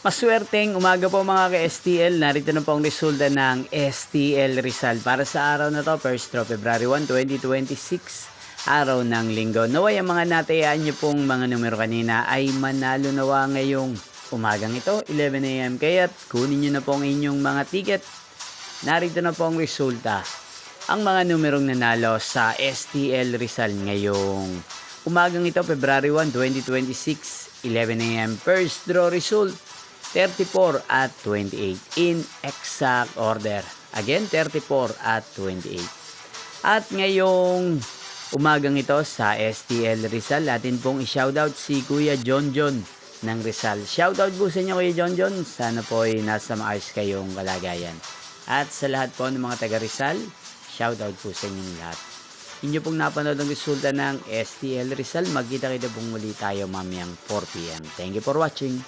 Maswerteng umaga po mga ka-STL. Narito na po ang resulta ng STL Rizal para sa araw na to, first of February 1, 2026, araw ng linggo. Naway ang mga natayaan nyo pong mga numero kanina ay manalo nawa ngayong umagang ito, 11 a.m. Kaya't kunin nyo na po ang inyong mga ticket. Narito na po ang resulta. Ang mga numerong nanalo sa STL Rizal ngayong umagang ito, February 1, 2026, 11 a.m. First draw result, 34 at 28 in exact order. Again, 34 at 28. At ngayong umagang ito sa STL Rizal, atin pong i-shoutout si Kuya John John ng Rizal. Shoutout po sa inyo Kuya John John. Sana po ay nasa maayos kayong kalagayan. At sa lahat po ng mga taga Rizal, shoutout po sa inyong lahat. Inyo pong napanood ang resulta ng STL Rizal. Magkita-kita pong muli tayo mamayang 4 p.m. Thank you for watching.